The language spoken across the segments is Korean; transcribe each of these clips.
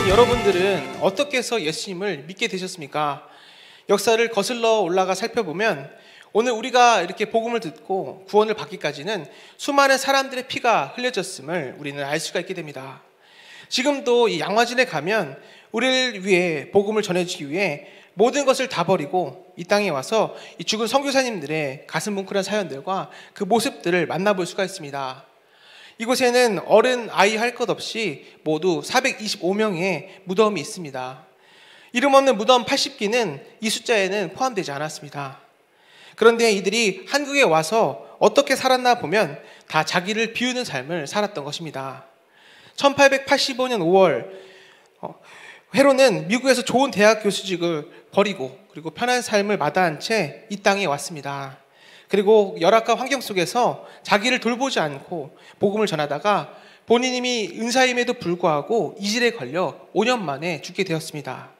여러분들은 어떻게 해서 예수님을 믿게 되셨습니까? 역사를 거슬러 올라가 살펴보면 오늘 우리가 이렇게 복음을 듣고 구원을 받기까지는 수많은 사람들의 피가 흘려졌음을 우리는 알 수가 있게 됩니다. 지금도 이 양화진에 가면 우리를 위해 복음을 전해주기 위해 모든 것을 다 버리고 이 땅에 와서 이 죽은 선교사님들의 가슴 뭉클한 사연들과 그 모습들을 만나볼 수가 있습니다. 이곳에는 어른, 아이 할 것 없이 모두 425명의 무덤이 있습니다. 이름 없는 무덤 80기는 이 숫자에는 포함되지 않았습니다. 그런데 이들이 한국에 와서 어떻게 살았나 보면 다 자기를 비우는 삶을 살았던 것입니다. 1885년 5월 회로는 미국에서 좋은 대학 교수직을 버리고 그리고 편한 삶을 마다한 채 이 땅에 왔습니다. 그리고 열악한 환경 속에서 자기를 돌보지 않고 복음을 전하다가 본인이 은사임에도 불구하고 이질에 걸려 5년 만에 죽게 되었습니다.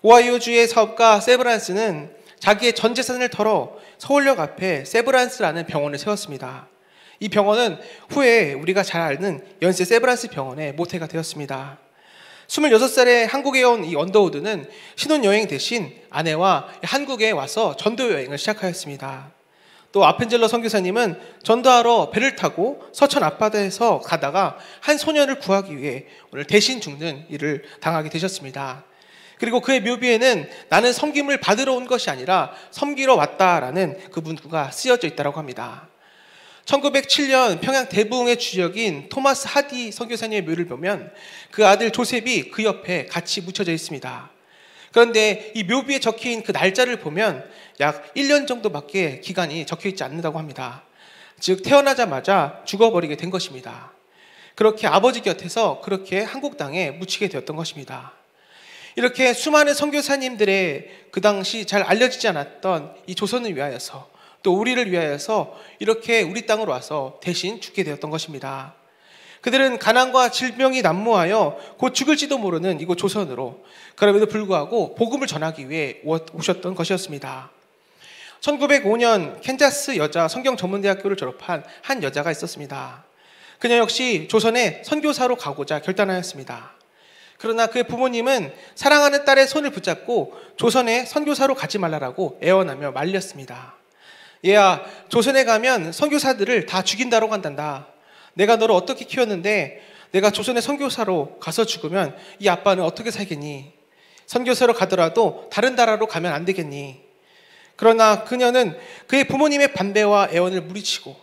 오하이오주의 사업가 세브란스는 자기의 전 재산을 털어 서울역 앞에 세브란스라는 병원을 세웠습니다. 이 병원은 후에 우리가 잘 아는 연세 세브란스 병원의 모태가 되었습니다. 26살에 한국에 온 이 언더우드는 신혼여행 대신 아내와 한국에 와서 전도여행을 시작하였습니다. 또 아펜젤러 선교사님은 전도하러 배를 타고 서천 앞바다에서 가다가 한 소년을 구하기 위해 오늘 대신 죽는 일을 당하게 되셨습니다. 그리고 그의 묘비에는 나는 섬김을 받으러 온 것이 아니라 섬기러 왔다라는 그 문구가 쓰여져 있다고 합니다. 1907년 평양 대부흥의 주역인 토마스 하디 선교사님의 묘를 보면 그 아들 조셉이 그 옆에 같이 묻혀져 있습니다. 그런데 이 묘비에 적힌 그 날짜를 보면 약 1년 정도밖에 기간이 적혀 있지 않는다고 합니다. 즉 태어나자마자 죽어버리게 된 것입니다. 그렇게 아버지 곁에서 그렇게 한국 땅에 묻히게 되었던 것입니다. 이렇게 수많은 선교사님들의 그 당시 잘 알려지지 않았던 이 조선을 위하여서 또 우리를 위하여서 이렇게 우리 땅으로 와서 대신 죽게 되었던 것입니다. 그들은 가난과 질병이 난무하여 곧 죽을지도 모르는 이곳 조선으로 그럼에도 불구하고 복음을 전하기 위해 오셨던 것이었습니다. 1905년 캔자스 여자 성경전문대학교를 졸업한 한 여자가 있었습니다. 그녀 역시 조선에 선교사로 가고자 결단하였습니다. 그러나 그의 부모님은 사랑하는 딸의 손을 붙잡고 조선에 선교사로 가지 말라라고 애원하며 말렸습니다. 얘야, 조선에 가면 선교사들을 다 죽인다고 한단다. 내가 너를 어떻게 키웠는데 내가 조선의 선교사로 가서 죽으면 이 아빠는 어떻게 살겠니? 선교사로 가더라도 다른 나라로 가면 안 되겠니? 그러나 그녀는 그의 부모님의 반대와 애원을 물리치고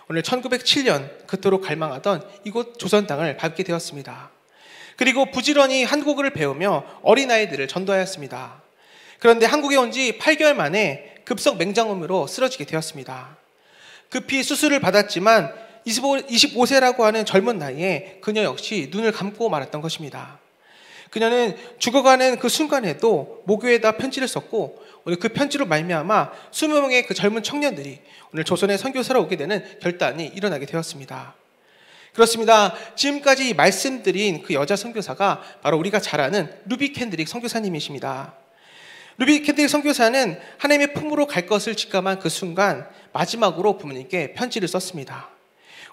오늘 1907년 그토록 갈망하던 이곳 조선 땅을 밟게 되었습니다. 그리고 부지런히 한국어를 배우며 어린아이들을 전도하였습니다. 그런데 한국에 온 지 8개월 만에 급성 맹장염으로 쓰러지게 되었습니다. 급히 수술을 받았지만 25세라고 하는 젊은 나이에 그녀 역시 눈을 감고 말았던 것입니다. 그녀는 죽어가는 그 순간에도 모교에다 편지를 썼고 오늘 그 편지로 말미암아 20명의 그 젊은 청년들이 오늘 조선에 선교사로 오게 되는 결단이 일어나게 되었습니다. 그렇습니다. 지금까지 말씀드린 그 여자 선교사가 바로 우리가 잘 아는 루비 캔드릭 선교사님이십니다. 루비 캔드릭 선교사는 하나님의 품으로 갈 것을 직감한 그 순간 마지막으로 부모님께 편지를 썼습니다.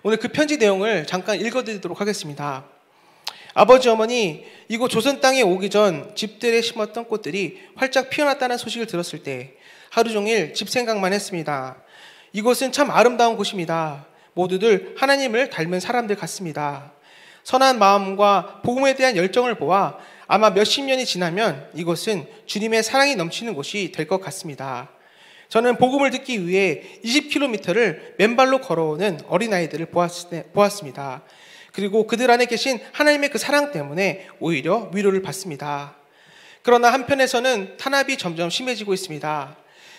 오늘 그 편지 내용을 잠깐 읽어드리도록 하겠습니다. 아버지 어머니, 이곳 조선 땅에 오기 전 집들에 심었던 꽃들이 활짝 피어났다는 소식을 들었을 때 하루 종일 집 생각만 했습니다. 이곳은 참 아름다운 곳입니다. 모두들 하나님을 닮은 사람들 같습니다. 선한 마음과 복음에 대한 열정을 보아 아마 몇십 년이 지나면 이곳은 주님의 사랑이 넘치는 곳이 될 것 같습니다. 저는 복음을 듣기 위해 20km를 맨발로 걸어오는 어린아이들을 보았습니다. 그리고 그들 안에 계신 하나님의 그 사랑 때문에 오히려 위로를 받습니다. 그러나 한편에서는 탄압이 점점 심해지고 있습니다.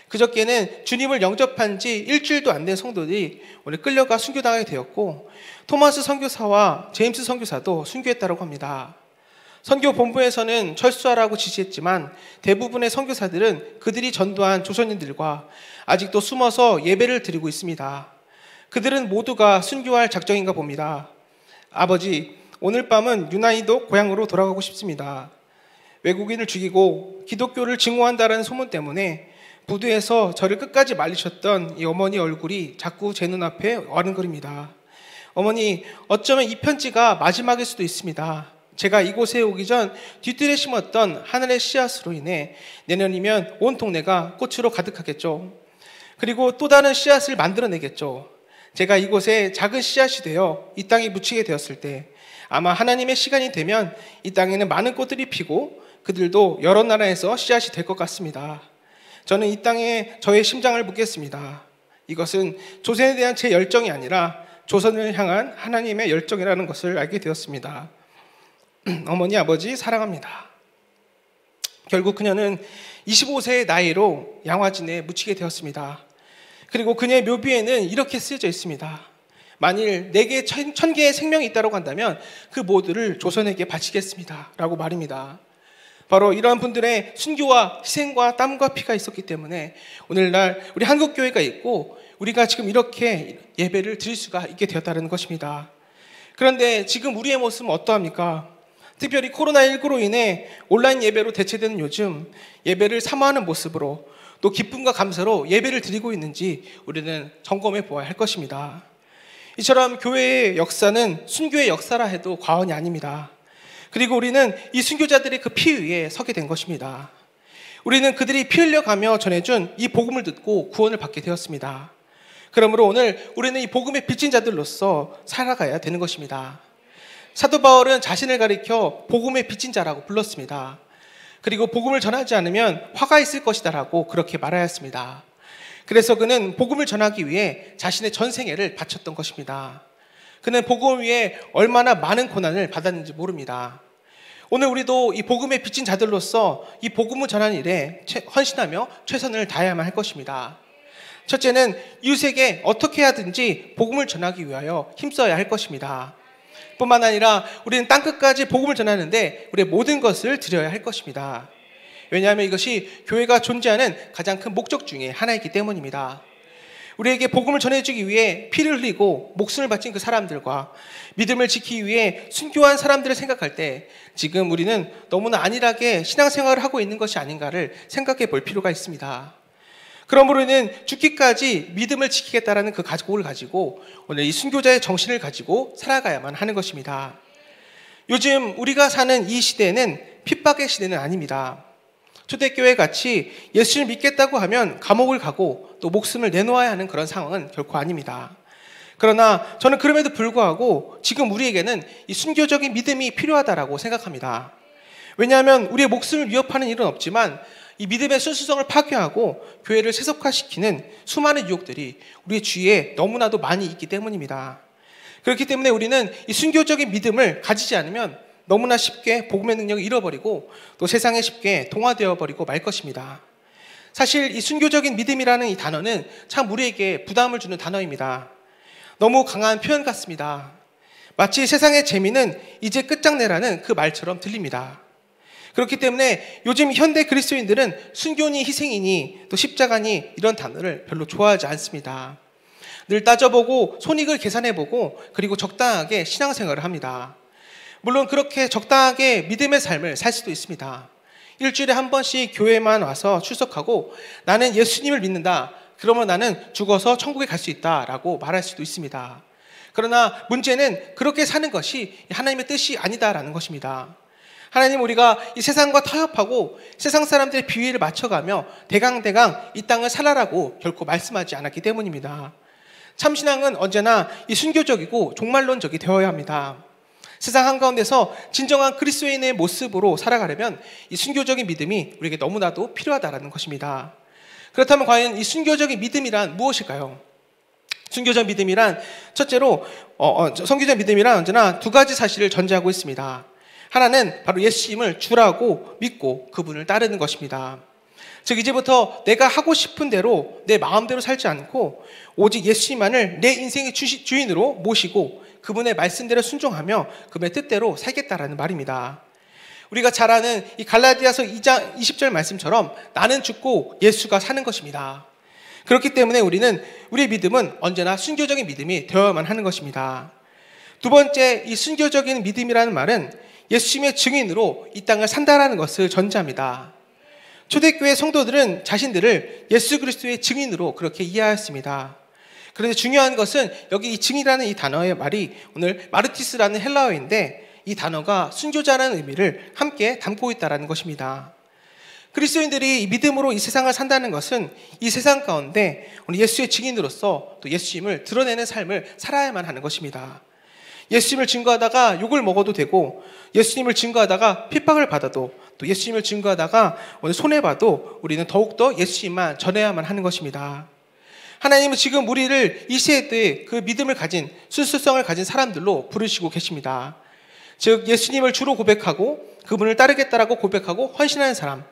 그저께는 주님을 영접한 지 일주일도 안 된 성도들이 오늘 끌려가 순교당하게 되었고 토마스 선교사와 제임스 선교사도 순교했다고 합니다. 선교 본부에서는 철수하라고 지시했지만 대부분의 선교사들은 그들이 전도한 조선인들과 아직도 숨어서 예배를 드리고 있습니다. 그들은 모두가 순교할 작정인가 봅니다. 아버지, 오늘 밤은 유난히도 고향으로 돌아가고 싶습니다. 외국인을 죽이고 기독교를 증오한다는 소문 때문에 부두에서 저를 끝까지 말리셨던 이 어머니 얼굴이 자꾸 제 눈앞에 어른거립니다. 어머니, 어쩌면 이 편지가 마지막일 수도 있습니다. 제가 이곳에 오기 전 뒤뜰에 심었던 하늘의 씨앗으로 인해 내년이면 온 동네가 꽃으로 가득하겠죠. 그리고 또 다른 씨앗을 만들어내겠죠. 제가 이곳에 작은 씨앗이 되어 이 땅에 묻히게 되었을 때 아마 하나님의 시간이 되면 이 땅에는 많은 꽃들이 피고 그들도 여러 나라에서 씨앗이 될 것 같습니다. 저는 이 땅에 저의 심장을 묻겠습니다. 이것은 조선에 대한 제 열정이 아니라 조선을 향한 하나님의 열정이라는 것을 알게 되었습니다. 어머니, 아버지 사랑합니다. 결국 그녀는 25세의 나이로 양화진에 묻히게 되었습니다. 그리고 그녀의 묘비에는 이렇게 쓰여져 있습니다. 만일 내게 1000개의 생명이 있다고 한다면 그 모두를 조선에게 바치겠습니다 라고 말입니다. 바로 이러한 분들의 순교와 희생과 땀과 피가 있었기 때문에 오늘날 우리 한국교회가 있고 우리가 지금 이렇게 예배를 드릴 수가 있게 되었다는 것입니다. 그런데 지금 우리의 모습은 어떠합니까? 특별히 코로나19로 인해 온라인 예배로 대체되는 요즘 예배를 사모하는 모습으로 또 기쁨과 감사로 예배를 드리고 있는지 우리는 점검해 보아야 할 것입니다. 이처럼 교회의 역사는 순교의 역사라 해도 과언이 아닙니다. 그리고 우리는 이 순교자들의 그 피 위에 서게 된 것입니다. 우리는 그들이 피 흘려가며 전해준 이 복음을 듣고 구원을 받게 되었습니다. 그러므로 오늘 우리는 이 복음의 빚진 자들로서 살아가야 되는 것입니다. 사도 바울은 자신을 가리켜 복음의 빚진 자라고 불렀습니다. 그리고 복음을 전하지 않으면 화가 있을 것이다라고 그렇게 말하였습니다. 그래서 그는 복음을 전하기 위해 자신의 전생애를 바쳤던 것입니다. 그는 복음 위에 얼마나 많은 고난을 받았는지 모릅니다. 오늘 우리도 이 복음의 빚진 자들로서 이 복음을 전하는 일에 헌신하며 최선을 다해야만 할 것입니다. 첫째는 이웃에게 어떻게 하든지 복음을 전하기 위하여 힘써야 할 것입니다. 뿐만 아니라 우리는 땅끝까지 복음을 전하는데 우리의 모든 것을 드려야 할 것입니다. 왜냐하면 이것이 교회가 존재하는 가장 큰 목적 중에 하나이기 때문입니다. 우리에게 복음을 전해주기 위해 피를 흘리고 목숨을 바친 그 사람들과 믿음을 지키기 위해 순교한 사람들을 생각할 때 지금 우리는 너무나 안일하게 신앙생활을 하고 있는 것이 아닌가를 생각해 볼 필요가 있습니다. 그러므로 우리는 죽기까지 믿음을 지키겠다라는 그 각오를 가지고 오늘 이 순교자의 정신을 가지고 살아가야만 하는 것입니다. 요즘 우리가 사는 이 시대는 핍박의 시대는 아닙니다. 초대교회 같이 예수를 믿겠다고 하면 감옥을 가고 또 목숨을 내놓아야 하는 그런 상황은 결코 아닙니다. 그러나 저는 그럼에도 불구하고 지금 우리에게는 이 순교적인 믿음이 필요하다라고 생각합니다. 왜냐하면 우리의 목숨을 위협하는 일은 없지만 이 믿음의 순수성을 파괴하고 교회를 세속화시키는 수많은 유혹들이 우리의 주위에 너무나도 많이 있기 때문입니다. 그렇기 때문에 우리는 이 순교적인 믿음을 가지지 않으면 너무나 쉽게 복음의 능력을 잃어버리고 또 세상에 쉽게 동화되어 버리고 말 것입니다. 사실 이 순교적인 믿음이라는 이 단어는 참 우리에게 부담을 주는 단어입니다. 너무 강한 표현 같습니다. 마치 세상의 재미는 이제 끝장내라는 그 말처럼 들립니다. 그렇기 때문에 요즘 현대 그리스도인들은 순교니 희생이니 또 십자가니 이런 단어를 별로 좋아하지 않습니다. 늘 따져보고 손익을 계산해보고 그리고 적당하게 신앙생활을 합니다. 물론 그렇게 적당하게 믿음의 삶을 살 수도 있습니다. 일주일에 한 번씩 교회만 와서 출석하고 나는 예수님을 믿는다. 그러면 나는 죽어서 천국에 갈 수 있다라고 말할 수도 있습니다. 그러나 문제는 그렇게 사는 것이 하나님의 뜻이 아니다라는 것입니다. 하나님, 우리가 이 세상과 타협하고 세상 사람들의 비위를 맞춰가며 대강대강 이 땅을 살아라고 결코 말씀하지 않았기 때문입니다. 참신앙은 언제나 이 순교적이고 종말론적이 되어야 합니다. 세상 한가운데서 진정한 그리스도인의 모습으로 살아가려면 이 순교적인 믿음이 우리에게 너무나도 필요하다는 것입니다. 그렇다면 과연 이 순교적인 믿음이란 무엇일까요? 순교적 믿음이란 첫째로 선교적 믿음이란 언제나 두 가지 사실을 전제하고 있습니다. 하나는 바로 예수님을 주라고 믿고 그분을 따르는 것입니다. 즉 이제부터 내가 하고 싶은 대로 내 마음대로 살지 않고 오직 예수님만을 내 인생의 주인으로 모시고 그분의 말씀대로 순종하며 그분의 뜻대로 살겠다라는 말입니다. 우리가 잘 아는 이 갈라디아서 2장 20절 말씀처럼 나는 죽고 예수가 사는 것입니다. 그렇기 때문에 우리의 믿음은 언제나 순교적인 믿음이 되어야만 하는 것입니다. 두 번째, 이 순교적인 믿음이라는 말은 예수님의 증인으로 이 땅을 산다라는 것을 전제합니다. 초대교회 성도들은 자신들을 예수 그리스도의 증인으로 그렇게 이해하였습니다. 그런데 중요한 것은 여기 이 증인이라는 이 단어의 말이 오늘 마르티스라는 헬라어인데 이 단어가 순교자라는 의미를 함께 담고 있다는 것입니다. 그리스도인들이 믿음으로 이 세상을 산다는 것은 이 세상 가운데 예수의 증인으로서 또 예수님을 드러내는 삶을 살아야만 하는 것입니다. 예수님을 증거하다가 욕을 먹어도 되고, 예수님을 증거하다가 핍박을 받아도, 또 예수님을 증거하다가 손해봐도 우리는 더욱더 예수님만 전해야만 하는 것입니다. 하나님은 지금 우리를 이 시대에 그 믿음을 가진, 순수성을 가진 사람들로 부르시고 계십니다. 즉 예수님을 주로 고백하고 그분을 따르겠다라고 고백하고 헌신하는 사람,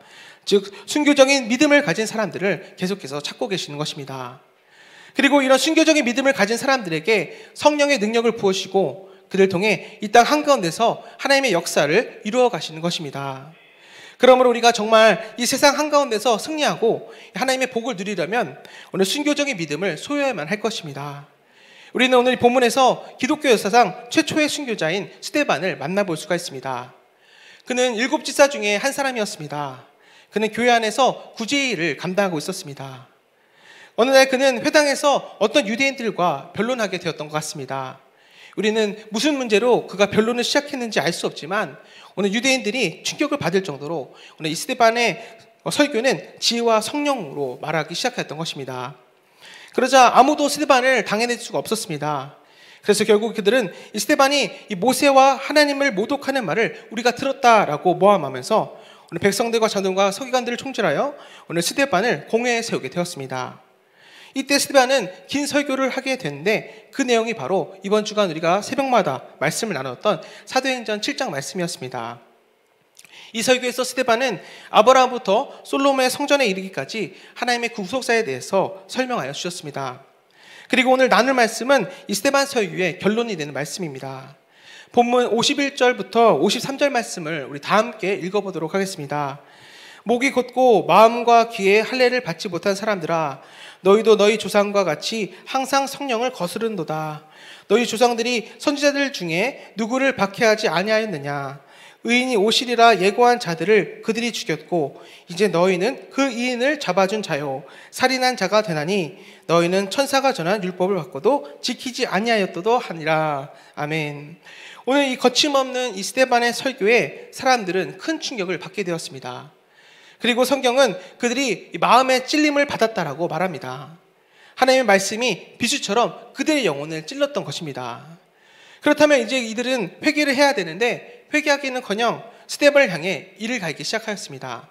즉 순교적인 믿음을 가진 사람들을 계속해서 찾고 계시는 것입니다. 그리고 이런 순교적인 믿음을 가진 사람들에게 성령의 능력을 부으시고 그를 통해 이 땅 한가운데서 하나님의 역사를 이루어 가시는 것입니다. 그러므로 우리가 정말 이 세상 한가운데서 승리하고 하나님의 복을 누리려면 오늘 순교적인 믿음을 소유해야만 할 것입니다. 우리는 오늘 이 본문에서 기독교 역사상 최초의 순교자인 스데반을 만나볼 수가 있습니다. 그는 7 집사 중에 한 사람이었습니다. 그는 교회 안에서 구제의 일을 감당하고 있었습니다. 어느 날 그는 회당에서 어떤 유대인들과 변론하게 되었던 것 같습니다. 우리는 무슨 문제로 그가 변론을 시작했는지 알 수 없지만 오늘 유대인들이 충격을 받을 정도로 오늘 이 스데반의 설교는 지혜와 성령으로 말하기 시작했던 것입니다. 그러자 아무도 스데반을 당해낼 수가 없었습니다. 그래서 결국 그들은 이 스데반이 이 모세와 하나님을 모독하는 말을 우리가 들었다라고 모함하면서 오늘 백성들과 장로과 서기관들을 총질하여 오늘 스데반을 공회에 세우게 되었습니다. 이때 스데반은 긴 설교를 하게 됐는데 그 내용이 바로 이번 주간 우리가 새벽마다 말씀을 나눴던 사도행전 7장 말씀이었습니다. 이 설교에서 스데반은 아브라함부터 솔로몬의 성전에 이르기까지 하나님의 구속사에 대해서 설명하여 주셨습니다. 그리고 오늘 나눌 말씀은 이 스데반 설교의 결론이 되는 말씀입니다. 본문 51절부터 53절 말씀을 우리 다 함께 읽어보도록 하겠습니다. 목이 곧고 마음과 귀에 할례를 받지 못한 사람들아, 너희도 너희 조상과 같이 항상 성령을 거스른도다. 너희 조상들이 선지자들 중에 누구를 박해하지 아니하였느냐? 의인이 오시리라 예고한 자들을 그들이 죽였고 이제 너희는 그 의인을 잡아준 자요 살인한 자가 되나니 너희는 천사가 전한 율법을 받고도 지키지 아니하였도도 하니라. 아멘. 오늘 이 거침없는 이 스데반의 설교에 사람들은 큰 충격을 받게 되었습니다. 그리고 성경은 그들이 마음의 찔림을 받았다라고 말합니다. 하나님의 말씀이 비수처럼 그들의 영혼을 찔렀던 것입니다. 그렇다면 이제 이들은 회개를 해야 되는데 회개하기는커녕 스데반을 향해 이를 갈기 시작하였습니다.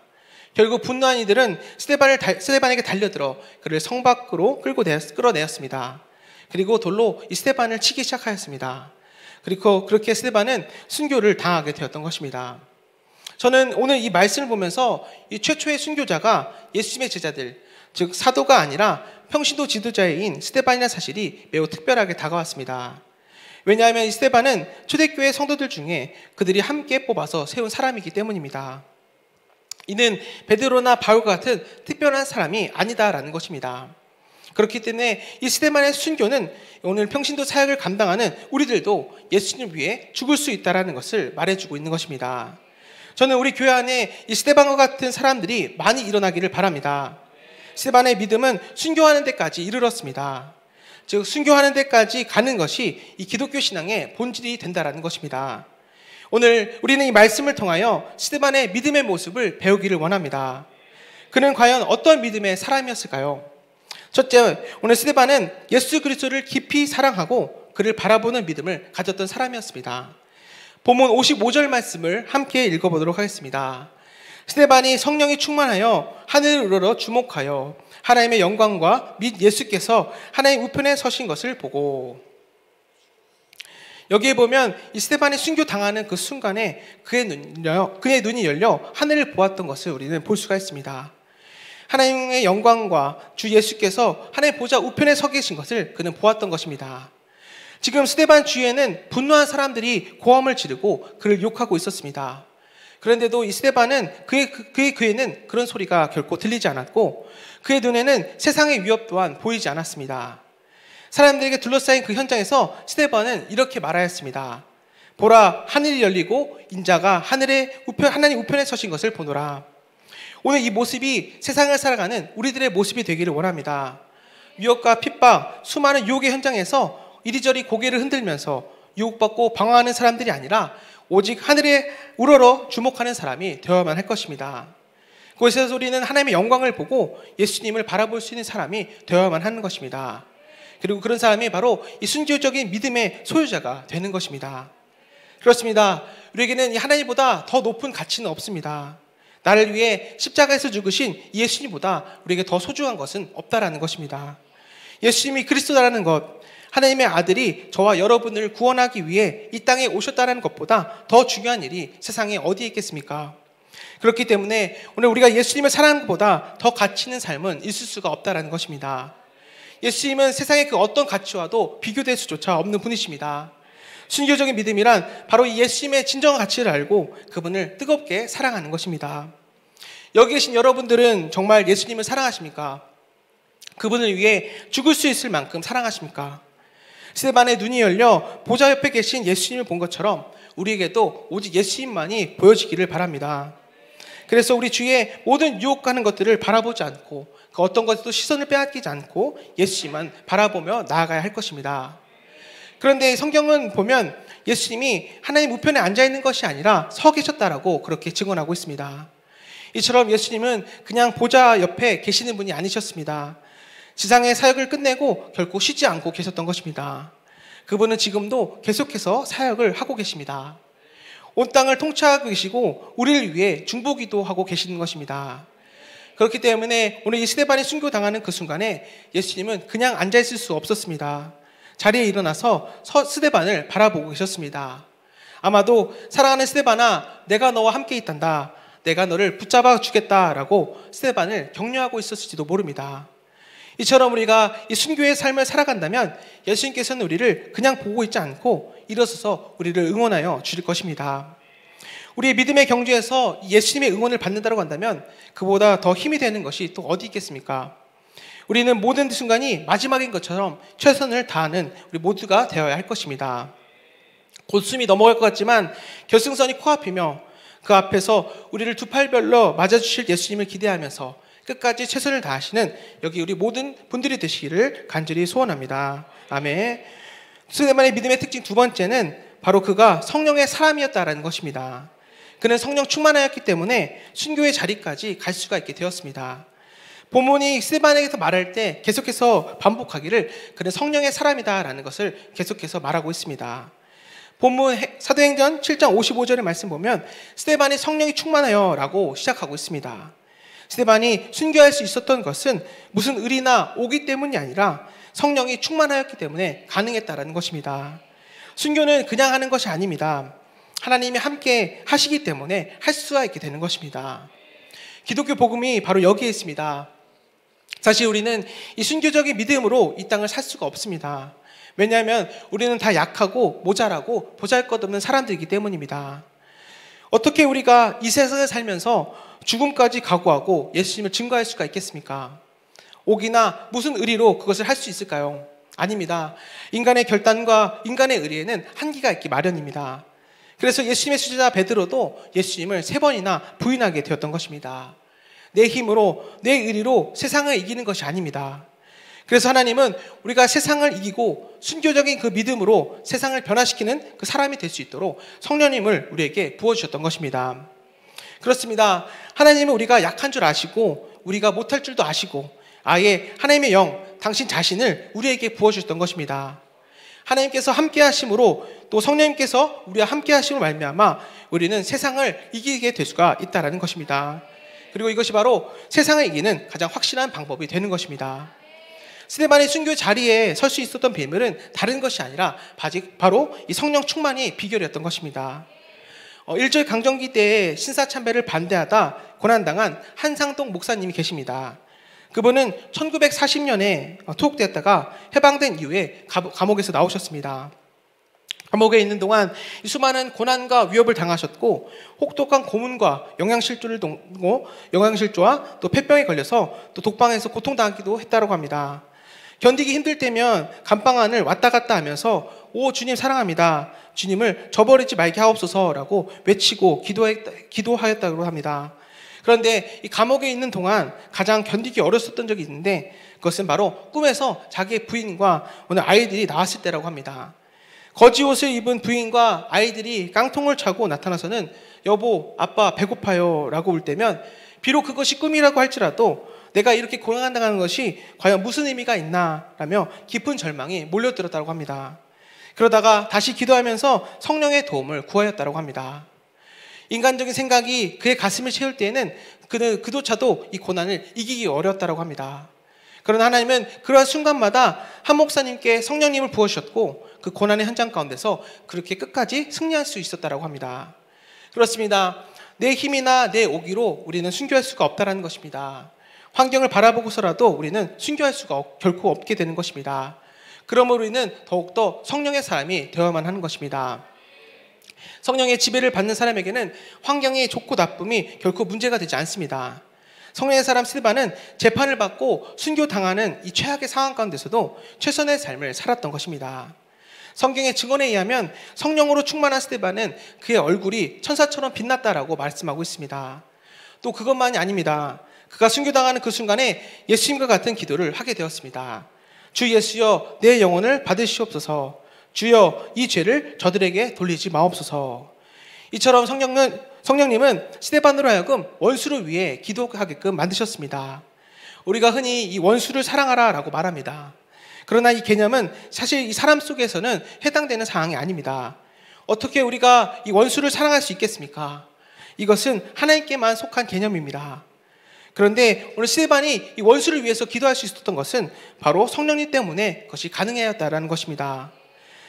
결국 분노한 이들은 스데반에게 달려들어 그를 성 밖으로 끌어내었습니다. 그리고 돌로 이 스데반을 치기 시작하였습니다. 그리고 그렇게 스데반은 순교를 당하게 되었던 것입니다. 저는 오늘 이 말씀을 보면서 이 최초의 순교자가 예수님의 제자들, 즉 사도가 아니라 평신도 지도자인 스데반이라는 사실이 매우 특별하게 다가왔습니다. 왜냐하면 이 스데반은 초대교회 성도들 중에 그들이 함께 뽑아서 세운 사람이기 때문입니다. 이는 베드로나 바울과 같은 특별한 사람이 아니다라는 것입니다. 그렇기 때문에 이 스데반의 순교는 오늘 평신도 사역을 감당하는 우리들도 예수님을 위해 죽을 수 있다는 것을 말해주고 있는 것입니다. 저는 우리 교회 안에 이 스데반과 같은 사람들이 많이 일어나기를 바랍니다. 스데반의 믿음은 순교하는 데까지 이르렀습니다. 즉 순교하는 데까지 가는 것이 이 기독교 신앙의 본질이 된다는 것입니다. 오늘 우리는 이 말씀을 통하여 스데반의 믿음의 모습을 배우기를 원합니다. 그는 과연 어떤 믿음의 사람이었을까요? 첫째, 오늘 스데반은 예수 그리스도를 깊이 사랑하고 그를 바라보는 믿음을 가졌던 사람이었습니다. 본문 55절 말씀을 함께 읽어보도록 하겠습니다. 스데반이 성령이 충만하여 하늘을 우러러 주목하여 하나님의 영광과 및 예수께서 하나님 우편에 서신 것을 보고, 여기에 보면 이 스데반이 순교당하는 그 순간에 그의 눈이 열려 하늘을 보았던 것을 우리는 볼 수가 있습니다. 하나님의 영광과 주 예수께서 하나님 보좌 우편에 서 계신 것을 그는 보았던 것입니다. 지금 스데반 주위에는 분노한 사람들이 고함을 지르고 그를 욕하고 있었습니다. 그런데도 이 스데반은 그의 귀에는 그런 소리가 결코 들리지 않았고 그의 눈에는 세상의 위협 또한 보이지 않았습니다. 사람들에게 둘러싸인 그 현장에서 스데반은 이렇게 말하였습니다. 보라, 하늘이 열리고 인자가 하나님 우편에 서신 것을 보노라. 오늘 이 모습이 세상을 살아가는 우리들의 모습이 되기를 원합니다. 위협과 핍박, 수많은 유혹의 현장에서 이리저리 고개를 흔들면서 유혹받고 방황하는 사람들이 아니라 오직 하늘에 우러러 주목하는 사람이 되어야만 할 것입니다. 그곳에서 우리는 하나님의 영광을 보고 예수님을 바라볼 수 있는 사람이 되어야만 하는 것입니다. 그리고 그런 사람이 바로 이 순교적인 믿음의 소유자가 되는 것입니다. 그렇습니다. 우리에게는 이 하나님보다 더 높은 가치는 없습니다. 나를 위해 십자가에서 죽으신 예수님보다 우리에게 더 소중한 것은 없다라는 것입니다. 예수님이 그리스도라는 것, 하나님의 아들이 저와 여러분을 구원하기 위해 이 땅에 오셨다는 것보다 더 중요한 일이 세상에 어디에 있겠습니까? 그렇기 때문에 오늘 우리가 예수님을 사랑하는 것보다 더 가치 있는 삶은 있을 수가 없다는 것입니다. 예수님은 세상의 그 어떤 가치와도 비교될 수조차 없는 분이십니다. 순교적인 믿음이란 바로 이 예수님의 진정한 가치를 알고 그분을 뜨겁게 사랑하는 것입니다. 여기 계신 여러분들은 정말 예수님을 사랑하십니까? 그분을 위해 죽을 수 있을 만큼 사랑하십니까? 스데반의 눈이 열려 보좌 옆에 계신 예수님을 본 것처럼 우리에게도 오직 예수님만이 보여지기를 바랍니다. 그래서 우리 주위에 모든 유혹하는 것들을 바라보지 않고 그 어떤 것에도 시선을 빼앗기지 않고 예수님만 바라보며 나아가야 할 것입니다. 그런데 성경은 보면 예수님이 하나님 우편에 앉아있는 것이 아니라 서 계셨다라고 그렇게 증언하고 있습니다. 이처럼 예수님은 그냥 보좌 옆에 계시는 분이 아니셨습니다. 지상의 사역을 끝내고 결코 쉬지 않고 계셨던 것입니다. 그분은 지금도 계속해서 사역을 하고 계십니다. 온 땅을 통치하고 계시고 우리를 위해 중보기도 하고 계시는 것입니다. 그렇기 때문에 오늘 이 스데반이 순교당하는 그 순간에 예수님은 그냥 앉아있을 수 없었습니다. 자리에 일어나서 스데반을 바라보고 계셨습니다. 아마도 사랑하는 스데반아, 내가 너와 함께 있단다. 내가 너를 붙잡아 주겠다라고 스데반을 격려하고 있었을지도 모릅니다. 이처럼 우리가 이 순교의 삶을 살아간다면 예수님께서는 우리를 그냥 보고 있지 않고 일어서서 우리를 응원하여 주실 것입니다. 우리의 믿음의 경주에서 예수님의 응원을 받는다고 한다면 그보다 더 힘이 되는 것이 또 어디 있겠습니까? 우리는 모든 순간이 마지막인 것처럼 최선을 다하는 우리 모두가 되어야 할 것입니다. 곧 숨이 넘어갈 것 같지만 결승선이 코앞이며 그 앞에서 우리를 두 팔별로 맞아주실 예수님을 기대하면서 끝까지 최선을 다하시는 여기 우리 모든 분들이 되시기를 간절히 소원합니다. 아멘. 스데반의 믿음의 특징 두 번째는 바로 그가 성령의 사람이었다라는 것입니다. 그는 성령 충만하였기 때문에 순교의 자리까지 갈 수가 있게 되었습니다. 본문이 스데반에게서 말할 때 계속해서 반복하기를 그는 성령의 사람이다라는 것을 계속해서 말하고 있습니다. 본문 사도행전 7장 55절의 말씀 보면 스데반이 성령이 충만하여 라고 시작하고 있습니다. 스데반이 순교할 수 있었던 것은 무슨 의리나 오기 때문이 아니라 성령이 충만하였기 때문에 가능했다라는 것입니다. 순교는 그냥 하는 것이 아닙니다. 하나님이 함께 하시기 때문에 할 수가 있게 되는 것입니다. 기독교 복음이 바로 여기에 있습니다. 사실 우리는 이 순교적인 믿음으로 이 땅을 살 수가 없습니다. 왜냐하면 우리는 다 약하고 모자라고 보잘것없는 사람들이기 때문입니다. 어떻게 우리가 이 세상을 살면서 죽음까지 각오하고 예수님을 증거할 수가 있겠습니까? 옥이나 무슨 의리로 그것을 할 수 있을까요? 아닙니다. 인간의 결단과 인간의 의리에는 한계가 있기 마련입니다. 그래서 예수님의 수제자 베드로도 예수님을 3번이나 부인하게 되었던 것입니다. 내 힘으로, 내 의리로 세상을 이기는 것이 아닙니다. 그래서 하나님은 우리가 세상을 이기고 순교적인 그 믿음으로 세상을 변화시키는 그 사람이 될 수 있도록 성령님을 우리에게 부어주셨던 것입니다. 그렇습니다. 하나님은 우리가 약한 줄 아시고 우리가 못할 줄도 아시고 아예 하나님의 영, 당신 자신을 우리에게 부어주셨던 것입니다. 하나님께서 함께 하심으로 또 성령님께서 우리와 함께 하심으로 말미암아 우리는 세상을 이기게 될 수가 있다는 것입니다. 그리고 이것이 바로 세상을 이기는 가장 확실한 방법이 되는 것입니다. 스데반의 순교 자리에 설 수 있었던 비밀은 다른 것이 아니라 바로 이 성령 충만이 비결이었던 것입니다. 일제 강점기 때에 신사참배를 반대하다 고난당한 한상동 목사님이 계십니다. 그분은 1940년에 투옥되었다가 해방된 이후에 감옥에서 나오셨습니다. 감옥에 있는 동안 수많은 고난과 위협을 당하셨고 혹독한 고문과 영양실조와 또 폐병에 걸려서 또 독방에서 고통당하기도 했다고 합니다. 견디기 힘들 때면 감방 안을 왔다 갔다 하면서 오 주님 사랑합니다. 주님을 저버리지 말게 하옵소서라고 외치고 기도하였다고 합니다. 그런데 이 감옥에 있는 동안 가장 견디기 어렸었던 적이 있는데 그것은 바로 꿈에서 자기의 부인과 오늘 아이들이 나왔을 때라고 합니다. 거지 옷을 입은 부인과 아이들이 깡통을 차고 나타나서는 여보, 아빠 배고파요 라고 울 때면 비록 그것이 꿈이라고 할지라도 내가 이렇게 고난당하는 것이 과연 무슨 의미가 있나 라며 깊은 절망이 몰려들었다고 합니다. 그러다가 다시 기도하면서 성령의 도움을 구하였다고 합니다. 인간적인 생각이 그의 가슴을 채울 때에는 그는 그조차도 이 고난을 이기기 어려웠다고 합니다. 그러나 하나님은 그러한 순간마다 한 목사님께 성령님을 부어주셨고 그 고난의 현장 가운데서 그렇게 끝까지 승리할 수 있었다고 합니다. 그렇습니다. 내 힘이나 내 오기로 우리는 순교할 수가 없다는 것입니다. 환경을 바라보고서라도 우리는 순교할 수가 결코 없게 되는 것입니다. 그러므로 우리는 더욱더 성령의 사람이 되어야만 하는 것입니다. 성령의 지배를 받는 사람에게는 환경의 좋고 나쁨이 결코 문제가 되지 않습니다. 성령의 사람 스데반은 재판을 받고 순교당하는 이 최악의 상황 가운데서도 최선의 삶을 살았던 것입니다. 성경의 증언에 의하면 성령으로 충만한 스데반은 그의 얼굴이 천사처럼 빛났다라고 말씀하고 있습니다. 또 그것만이 아닙니다. 그가 순교당하는 그 순간에 예수님과 같은 기도를 하게 되었습니다. 주 예수여, 내 영혼을 받으시옵소서. 주여, 이 죄를 저들에게 돌리지 마옵소서. 이처럼 성령님은 스데반으로 하여금 원수를 위해 기도하게끔 만드셨습니다. 우리가 흔히 이 원수를 사랑하라 라고 말합니다. 그러나 이 개념은 사실 이 사람 속에서는 해당되는 사항이 아닙니다. 어떻게 우리가 이 원수를 사랑할 수 있겠습니까? 이것은 하나님께만 속한 개념입니다. 그런데 오늘 스데반이 이 원수를 위해서 기도할 수 있었던 것은 바로 성령님 때문에 그것이 가능하였다라는 것입니다.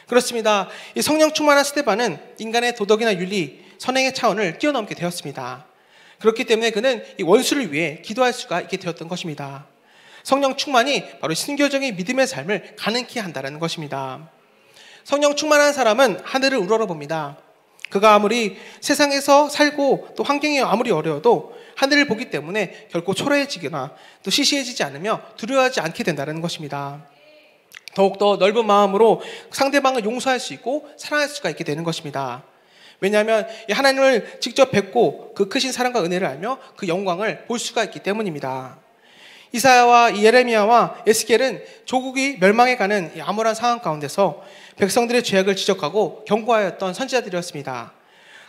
그렇습니다. 이 성령 충만한 스데반은 인간의 도덕이나 윤리, 선행의 차원을 뛰어넘게 되었습니다. 그렇기 때문에 그는 이 원수를 위해 기도할 수가 있게 되었던 것입니다. 성령 충만이 바로 신교적인 믿음의 삶을 가능케 한다는 것입니다. 성령 충만한 사람은 하늘을 우러러봅니다. 그가 아무리 세상에서 살고 또 환경이 아무리 어려워도 하늘을 보기 때문에 결코 초라해지거나 또 시시해지지 않으며 두려워하지 않게 된다는 것입니다. 더욱더 넓은 마음으로 상대방을 용서할 수 있고 사랑할 수가 있게 되는 것입니다. 왜냐하면 하나님을 직접 뵙고 그 크신 사랑과 은혜를 알며 그 영광을 볼 수가 있기 때문입니다. 이사야와 예레미야와 에스겔은 조국이 멸망해가는 이 암울한 상황 가운데서 백성들의 죄악을 지적하고 경고하였던 선지자들이었습니다.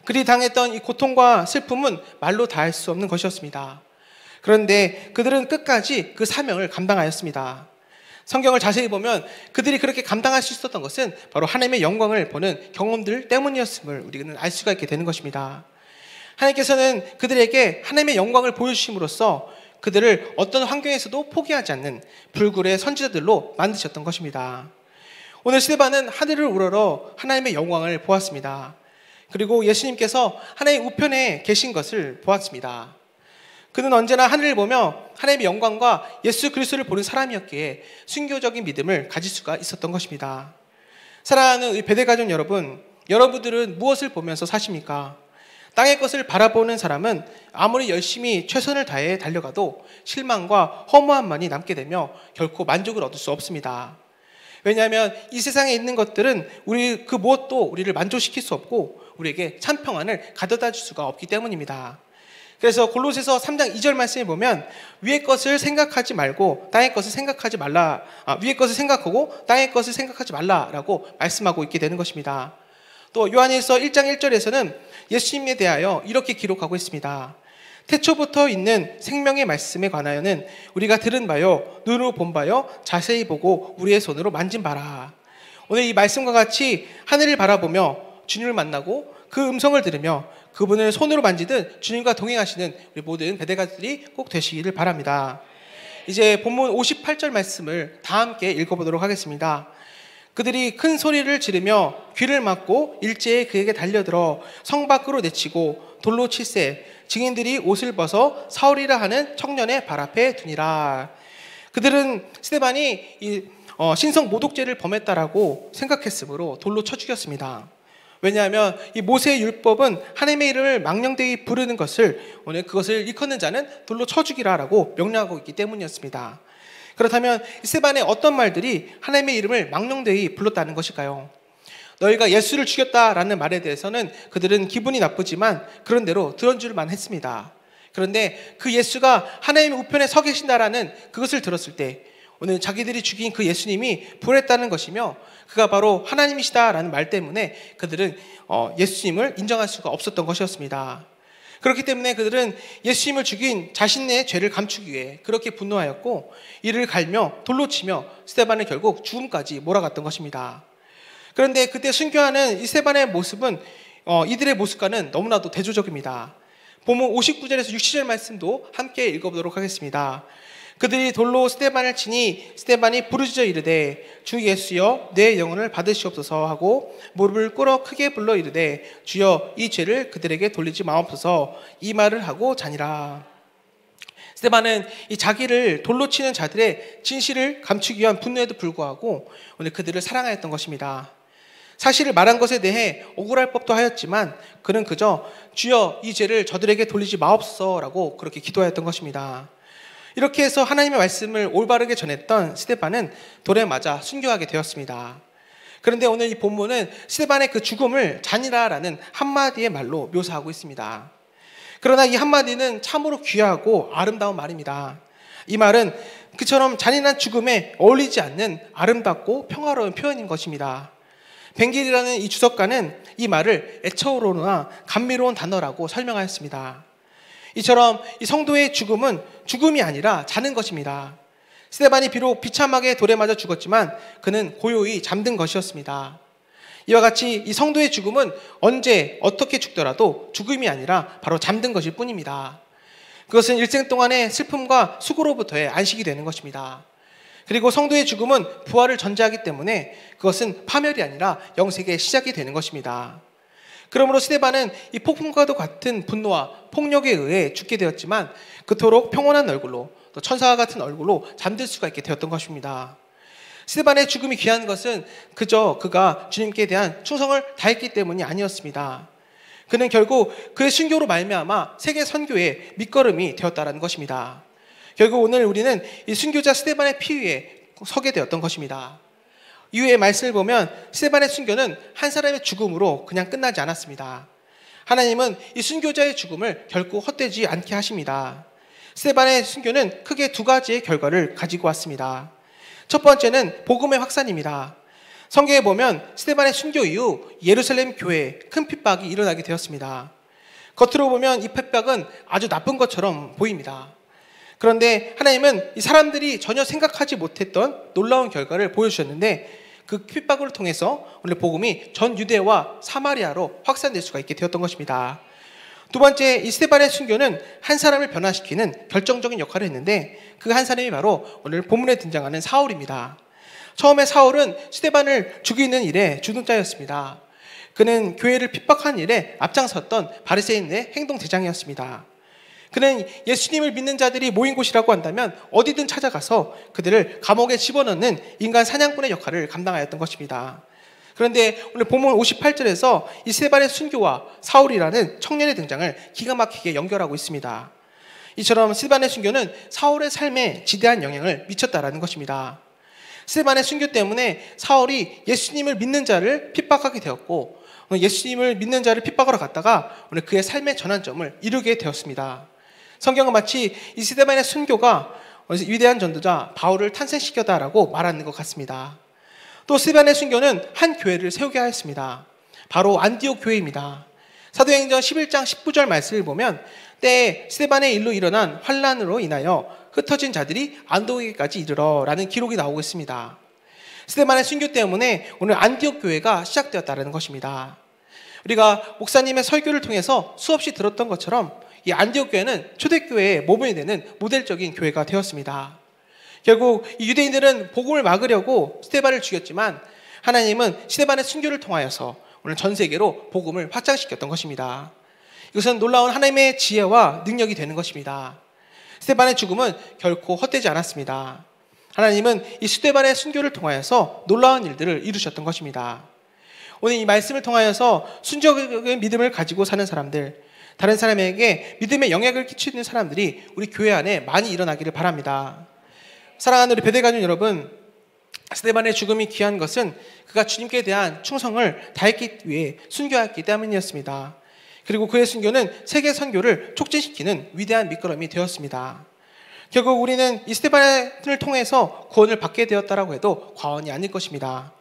그들이 당했던 이 고통과 슬픔은 말로 다할 수 없는 것이었습니다. 그런데 그들은 끝까지 그 사명을 감당하였습니다. 성경을 자세히 보면 그들이 그렇게 감당할 수 있었던 것은 바로 하나님의 영광을 보는 경험들 때문이었음을 우리는 알 수가 있게 되는 것입니다. 하나님께서는 그들에게 하나님의 영광을 보여주심으로써 그들을 어떤 환경에서도 포기하지 않는 불굴의 선지자들로 만드셨던 것입니다. 오늘 스데반은 하늘을 우러러 하나님의 영광을 보았습니다. 그리고 예수님께서 하나님 우편에 계신 것을 보았습니다. 그는 언제나 하늘을 보며 하나님의 영광과 예수 그리스도를 보는 사람이었기에 순교적인 믿음을 가질 수가 있었던 것입니다. 사랑하는 우리 베델가족 여러분, 여러분들은 무엇을 보면서 사십니까? 땅의 것을 바라보는 사람은 아무리 열심히 최선을 다해 달려가도 실망과 허무함만이 남게 되며 결코 만족을 얻을 수 없습니다. 왜냐하면 이 세상에 있는 것들은 우리 그 무엇도 우리를 만족시킬 수 없고 우리에게 참 평안을 가져다 줄 수가 없기 때문입니다. 그래서 골로새서 3장 2절 말씀에 보면 위의 것을 생각하지 말고 땅의 것을 생각하지 말라. 위의 것을 생각하고 땅의 것을 생각하지 말라라고 말씀하고 있게 되는 것입니다. 또 요한일서 1장 1절에서는 예수님에 대하여 이렇게 기록하고 있습니다. 태초부터 있는 생명의 말씀에 관하여는 우리가 들은 바요 눈으로 본 바요 자세히 보고 우리의 손으로 만진 바라. 오늘 이 말씀과 같이 하늘을 바라보며 주님을 만나고 그 음성을 들으며 그분을 손으로 만지듯 주님과 동행하시는 우리 모든 베델가족들이 꼭 되시기를 바랍니다. 이제 본문 58절 말씀을 다 함께 읽어보도록 하겠습니다. 그들이 큰 소리를 지르며 귀를 막고 일제히 그에게 달려들어 성 밖으로 내치고 돌로 칠세 증인들이 옷을 벗어 사울이라 하는 청년의 발 앞에 두니라. 그들은 스데반이 신성 모독죄를 범했다라고 생각했으므로 돌로 쳐 죽였습니다. 왜냐하면 이 모세의 율법은 하나님의 이름을 망령되이 부르는 것을 오늘 그것을 일컫는 자는 돌로 쳐 죽이라라고 명령하고 있기 때문이었습니다. 그렇다면 스데반의 어떤 말들이 하나님의 이름을 망령되이 불렀다는 것일까요? 너희가 예수를 죽였다라는 말에 대해서는 그들은 기분이 나쁘지만 그런 대로 들어줄만 했습니다. 그런데 그 예수가 하나님의 우편에 서 계신다라는 그것을 들었을 때 오늘 자기들이 죽인 그 예수님이 부활했다는 것이며 그가 바로 하나님이시다라는 말 때문에 그들은 예수님을 인정할 수가 없었던 것이었습니다. 그렇기 때문에 그들은 예수님을 죽인 자신의 죄를 감추기 위해 그렇게 분노하였고 이를 갈며 돌로 치며 스데반을 결국 죽음까지 몰아갔던 것입니다. 그런데 그때 순교하는 이 스데반의 모습은 이들의 모습과는 너무나도 대조적입니다. 본문 59절에서 60절 말씀도 함께 읽어보도록 하겠습니다. 그들이 돌로 스데반을 치니 스데반이 부르짖어 이르되 주 예수여 내 영혼을 받으시옵소서 하고 무릎을 꿇어 크게 불러 이르되 주여 이 죄를 그들에게 돌리지 마옵소서 이 말을 하고 자니라. 스데반은 이 자기를 돌로 치는 자들의 진실을 감추기 위한 분노에도 불구하고 오늘 그들을 사랑하였던 것입니다. 사실을 말한 것에 대해 억울할 법도 하였지만 그는 그저 주여 이 죄를 저들에게 돌리지 마옵소서라고 그렇게 기도하였던 것입니다. 이렇게 해서 하나님의 말씀을 올바르게 전했던 스데반은 돌에 맞아 순교하게 되었습니다. 그런데 오늘 이 본문은 스데반의 그 죽음을 잔이라라는 한마디의 말로 묘사하고 있습니다. 그러나 이 한마디는 참으로 귀하고 아름다운 말입니다. 이 말은 그처럼 잔인한 죽음에 어울리지 않는 아름답고 평화로운 표현인 것입니다. 벵길이라는 이 주석가는 이 말을 애처로우나 감미로운 단어라고 설명하였습니다. 이처럼 이 성도의 죽음은 죽음이 아니라 자는 것입니다. 스데반이 비록 비참하게 돌에 맞아 죽었지만 그는 고요히 잠든 것이었습니다. 이와 같이 이 성도의 죽음은 언제 어떻게 죽더라도 죽음이 아니라 바로 잠든 것일 뿐입니다. 그것은 일생 동안의 슬픔과 수고로부터의 안식이 되는 것입니다. 그리고 성도의 죽음은 부활을 전제하기 때문에 그것은 파멸이 아니라 영생의 시작이 되는 것입니다. 그러므로 스데반은 이 폭풍과도 같은 분노와 폭력에 의해 죽게 되었지만 그토록 평온한 얼굴로 또 천사와 같은 얼굴로 잠들 수가 있게 되었던 것입니다. 스데반의 죽음이 귀한 것은 그저 그가 주님께 대한 충성을 다했기 때문이 아니었습니다. 그는 결국 그의 순교로 말미암아 세계 선교의 밑거름이 되었다는 것입니다. 결국 오늘 우리는 이 순교자 스데반의 피 위에 서게 되었던 것입니다. 이후의 말씀을 보면 스데반의 순교는 한 사람의 죽음으로 그냥 끝나지 않았습니다. 하나님은 이 순교자의 죽음을 결코 헛되지 않게 하십니다. 스데반의 순교는 크게 두 가지의 결과를 가지고 왔습니다. 첫 번째는 복음의 확산입니다. 성경에 보면 스데반의 순교 이후 예루살렘 교회에 큰 핍박이 일어나게 되었습니다. 겉으로 보면 이 핍박은 아주 나쁜 것처럼 보입니다. 그런데 하나님은 이 사람들이 전혀 생각하지 못했던 놀라운 결과를 보여주셨는데 그 핍박을 통해서 오늘 복음이 전 유대와 사마리아로 확산될 수가 있게 되었던 것입니다. 두 번째, 이 스데반의 순교는 한 사람을 변화시키는 결정적인 역할을 했는데 그 한 사람이 바로 오늘 본문에 등장하는 사울입니다. 처음에 사울은 스데반을 죽이는 일에 주둔자였습니다. 그는 교회를 핍박한 일에 앞장섰던 바리새인의 행동 대장이었습니다. 그는 예수님을 믿는 자들이 모인 곳이라고 한다면 어디든 찾아가서 그들을 감옥에 집어넣는 인간 사냥꾼의 역할을 감당하였던 것입니다. 그런데 오늘 본문 58절에서 이 스데반의 순교와 사울이라는 청년의 등장을 기가 막히게 연결하고 있습니다. 이처럼 스데반의 순교는 사울의 삶에 지대한 영향을 미쳤다라는 것입니다. 스데반의 순교 때문에 사울이 예수님을 믿는 자를 핍박하게 되었고 예수님을 믿는 자를 핍박하러 갔다가 오늘 그의 삶의 전환점을 이루게 되었습니다. 성경은 마치 이 스데반의 순교가 위대한 전도자 바울을 탄생시켰다라고 말하는 것 같습니다. 또 스데반의 순교는 한 교회를 세우게 하였습니다. 바로 안디옥 교회입니다. 사도행전 11장 19절 말씀을 보면 때에 스데반의 일로 일어난 환란으로 인하여 흩어진 자들이 안디옥에까지 이르러라는 기록이 나오고 있습니다. 스데반의 순교 때문에 오늘 안디옥 교회가 시작되었다는 것입니다. 우리가 목사님의 설교를 통해서 수없이 들었던 것처럼 이 안디옥 교회는 초대교회의 모범이 되는 모델적인 교회가 되었습니다. 결국 이 유대인들은 복음을 막으려고 스데반을 죽였지만 하나님은 스데반의 순교를 통하여서 오늘 전 세계로 복음을 확장시켰던 것입니다. 이것은 놀라운 하나님의 지혜와 능력이 되는 것입니다. 스데반의 죽음은 결코 헛되지 않았습니다. 하나님은 이 스데반의 순교를 통하여서 놀라운 일들을 이루셨던 것입니다. 오늘 이 말씀을 통하여서 순종의 믿음을 가지고 사는 사람들, 다른 사람에게 믿음의 영향을 끼치는 사람들이 우리 교회 안에 많이 일어나기를 바랍니다. 사랑하는 우리 베델가족 여러분, 스데반의 죽음이 귀한 것은 그가 주님께 대한 충성을 다했기 위해 순교했기 때문이었습니다. 그리고 그의 순교는 세계 선교를 촉진시키는 위대한 밑거름이 되었습니다. 결국 우리는 이 스데반을 통해서 구원을 받게 되었다라고 해도 과언이 아닐 것입니다.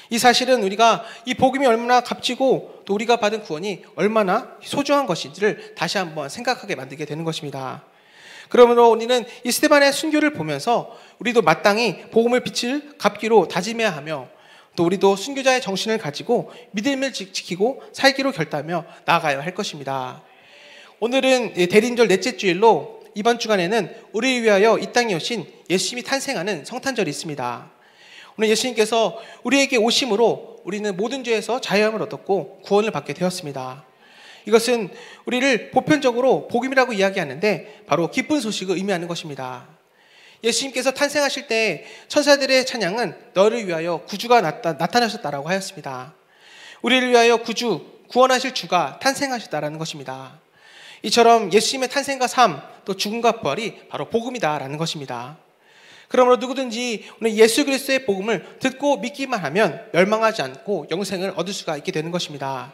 이 사실은 우리가 이 복음이 얼마나 값지고 또 우리가 받은 구원이 얼마나 소중한 것인지를 다시 한번 생각하게 만들게 되는 것입니다. 그러므로 우리는 이 스데반의 순교를 보면서 우리도 마땅히 복음을 빛을 갚기로 다짐해야 하며 또 우리도 순교자의 정신을 가지고 믿음을 지키고 살기로 결단하며 나아가야 할 것입니다. 오늘은 대림절 넷째 주일로 이번 주간에는 우리를 위하여 이 땅에 오신 예수님이 탄생하는 성탄절이 있습니다. 오늘 예수님께서 우리에게 오심으로 우리는 모든 죄에서 자유함을 얻었고 구원을 받게 되었습니다. 이것은 우리를 보편적으로 복음이라고 이야기하는데 바로 기쁜 소식을 의미하는 것입니다. 예수님께서 탄생하실 때 천사들의 찬양은 너를 위하여 구주가 나타나셨다라고 하였습니다. 우리를 위하여 구원하실 주가 탄생하셨다라는 것입니다. 이처럼 예수님의 탄생과 삶, 또 죽음과 부활이 바로 복음이다라는 것입니다. 그러므로 누구든지 오늘 예수 그리스도의 복음을 듣고 믿기만 하면 멸망하지 않고 영생을 얻을 수가 있게 되는 것입니다.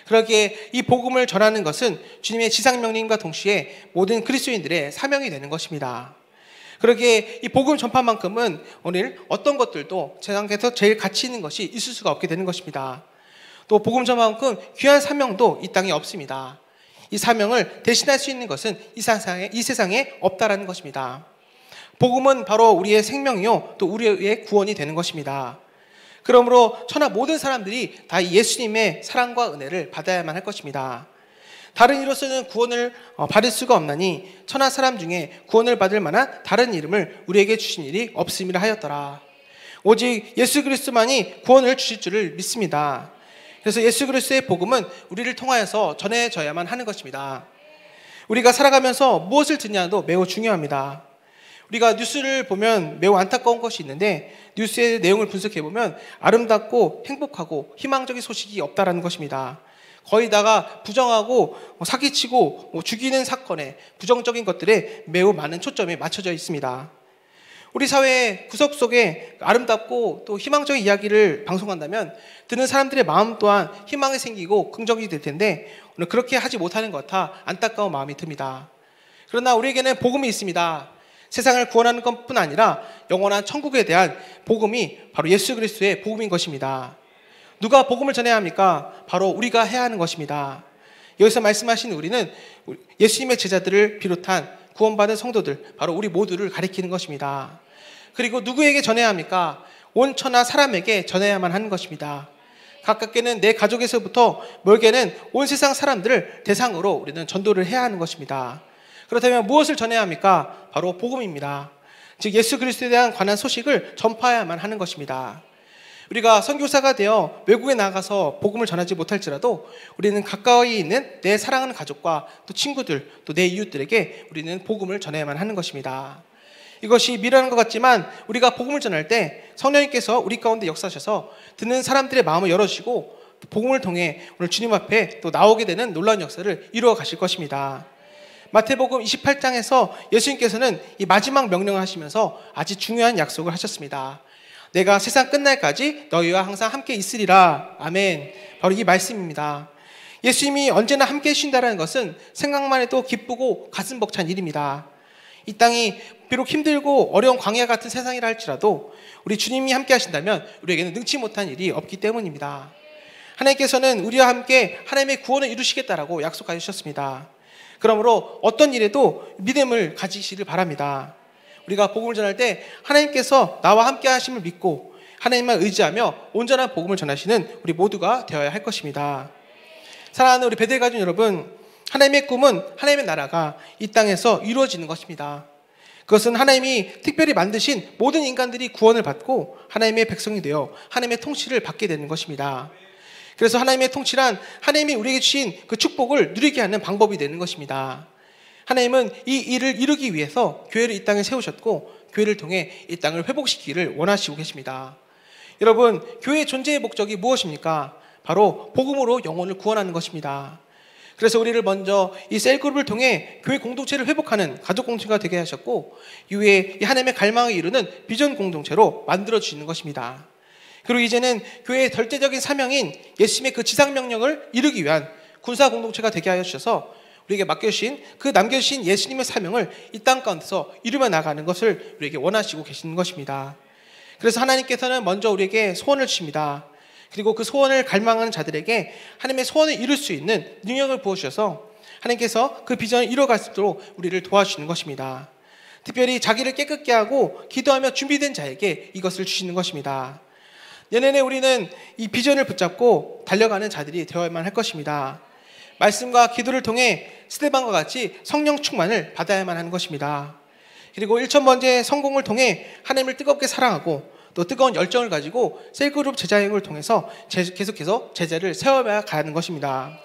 그러기에 이 복음을 전하는 것은 주님의 지상명령과 동시에 모든 그리스도인들의 사명이 되는 것입니다. 그러기에 이 복음 전파만큼은 오늘 어떤 것들도 세상에서 제일 가치 있는 것이 있을 수가 없게 되는 것입니다. 또 복음 전파만큼 귀한 사명도 이 땅에 없습니다. 이 사명을 대신할 수 있는 것은 이 세상에 없다라는 것입니다. 복음은 바로 우리의 생명이요 또 우리의 구원이 되는 것입니다. 그러므로 천하 모든 사람들이 다 예수님의 사랑과 은혜를 받아야만 할 것입니다. 다른 이로서는 구원을 받을 수가 없나니 천하 사람 중에 구원을 받을 만한 다른 이름을 우리에게 주신 일이 없음이라 하였더라. 오직 예수 그리스도만이 구원을 주실 줄을 믿습니다. 그래서 예수 그리스도의 복음은 우리를 통하여서 전해져야만 하는 것입니다. 우리가 살아가면서 무엇을 듣냐도 매우 중요합니다. 우리가 뉴스를 보면 매우 안타까운 것이 있는데 뉴스의 내용을 분석해보면 아름답고 행복하고 희망적인 소식이 없다라는 것입니다. 거의 다가 부정하고 사기치고 죽이는 사건에 부정적인 것들에 매우 많은 초점이 맞춰져 있습니다. 우리 사회의 구석 속에 아름답고 또 희망적인 이야기를 방송한다면 듣는 사람들의 마음 또한 희망이 생기고 긍정이 될 텐데 오늘 그렇게 하지 못하는 것 같아 안타까운 마음이 듭니다. 그러나 우리에게는 복음이 있습니다. 세상을 구원하는 것뿐 아니라 영원한 천국에 대한 복음이 바로 예수 그리스도의 복음인 것입니다. 누가 복음을 전해야 합니까? 바로 우리가 해야 하는 것입니다. 여기서 말씀하신 우리는 예수님의 제자들을 비롯한 구원받은 성도들, 바로 우리 모두를 가리키는 것입니다. 그리고 누구에게 전해야 합니까? 온 천하 사람에게 전해야만 하는 것입니다. 가깝게는 내 가족에서부터 멀게는 온 세상 사람들을 대상으로 우리는 전도를 해야 하는 것입니다. 그렇다면 무엇을 전해야 합니까? 바로 복음입니다. 즉 예수 그리스도에 대한 관한 소식을 전파해야만 하는 것입니다. 우리가 선교사가 되어 외국에 나가서 복음을 전하지 못할지라도 우리는 가까이 있는 내 사랑하는 가족과 또 친구들, 또 내 이웃들에게 우리는 복음을 전해야만 하는 것입니다. 이것이 미련한 것 같지만 우리가 복음을 전할 때 성령님께서 우리 가운데 역사하셔서 듣는 사람들의 마음을 열어주시고 복음을 통해 오늘 주님 앞에 또 나오게 되는 놀라운 역사를 이루어 가실 것입니다. 마태복음 28장에서 예수님께서는 이 마지막 명령을 하시면서 아주 중요한 약속을 하셨습니다. 내가 세상 끝날까지 너희와 항상 함께 있으리라. 아멘. 바로 이 말씀입니다. 예수님이 언제나 함께 해주신다는 것은 생각만 해도 기쁘고 가슴 벅찬 일입니다. 이 땅이 비록 힘들고 어려운 광야 같은 세상이라 할지라도 우리 주님이 함께 하신다면 우리에게는 능치 못한 일이 없기 때문입니다. 하나님께서는 우리와 함께 하나님의 구원을 이루시겠다라고 약속하여 주셨습니다. 그러므로 어떤 일에도 믿음을 가지시길 바랍니다. 우리가 복음을 전할 때 하나님께서 나와 함께 하심을 믿고 하나님만 의지하며 온전한 복음을 전하시는 우리 모두가 되어야 할 것입니다. 사랑하는 우리 베델 가족 여러분, 하나님의 꿈은 하나님의 나라가 이 땅에서 이루어지는 것입니다. 그것은 하나님이 특별히 만드신 모든 인간들이 구원을 받고 하나님의 백성이 되어 하나님의 통치를 받게 되는 것입니다. 그래서 하나님의 통치란 하나님이 우리에게 주신 그 축복을 누리게 하는 방법이 되는 것입니다. 하나님은 이 일을 이루기 위해서 교회를 이 땅에 세우셨고 교회를 통해 이 땅을 회복시키기를 원하시고 계십니다. 여러분, 교회의 존재의 목적이 무엇입니까? 바로 복음으로 영혼을 구원하는 것입니다. 그래서 우리를 먼저 이 셀그룹을 통해 교회 공동체를 회복하는 가족 공동체가 되게 하셨고 이후에 이 하나님의 갈망을 이루는 비전 공동체로 만들어 주시는 것입니다. 그리고 이제는 교회의 절대적인 사명인 예수님의 그 지상명령을 이루기 위한 군사 공동체가 되게 하여 주셔서 우리에게 맡겨주신 그 남겨주신 예수님의 사명을 이 땅 가운데서 이루며 나가는 것을 우리에게 원하시고 계시는 것입니다. 그래서 하나님께서는 먼저 우리에게 소원을 주십니다. 그리고 그 소원을 갈망하는 자들에게 하나님의 소원을 이룰 수 있는 능력을 부어주셔서 하나님께서 그 비전을 이뤄갈 수 있도록 우리를 도와주시는 것입니다. 특별히 자기를 깨끗게 하고 기도하며 준비된 자에게 이것을 주시는 것입니다. 내년에 우리는 이 비전을 붙잡고 달려가는 자들이 되어야만 할 것입니다. 말씀과 기도를 통해 스데반과 같이 성령 충만을 받아야만 하는 것입니다. 그리고 1000번째 성공을 통해 하나님을 뜨겁게 사랑하고 또 뜨거운 열정을 가지고 셀그룹 제자행을 통해서 계속해서 제자를 세워야 가는 것입니다.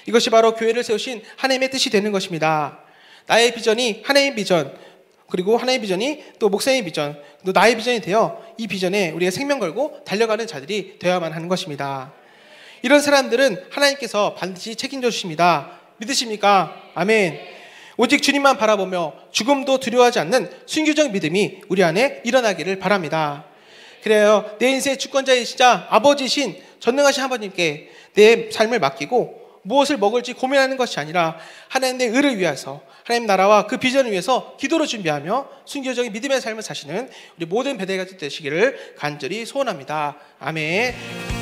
이것이 바로 교회를 세우신 하나님의 뜻이 되는 것입니다. 나의 비전이 하나님의 비전, 그리고 하나님의 비전이 또 목사님의 비전, 또 나의 비전이 되어 이 비전에 우리가 생명 걸고 달려가는 자들이 되어야만 하는 것입니다. 이런 사람들은 하나님께서 반드시 책임져 주십니다. 믿으십니까? 아멘. 오직 주님만 바라보며 죽음도 두려워하지 않는 순교적 믿음이 우리 안에 일어나기를 바랍니다. 그래요. 내 인생의 주권자이시자 아버지신 전능하신 아버님께 내 삶을 맡기고 무엇을 먹을지 고민하는 것이 아니라 하나님의 의를 위해서 하나님 나라와 그 비전을 위해서 기도로 준비하며 순교적인 믿음의 삶을 사시는 우리 모든 배대가 되시기를 간절히 소원합니다. 아멘.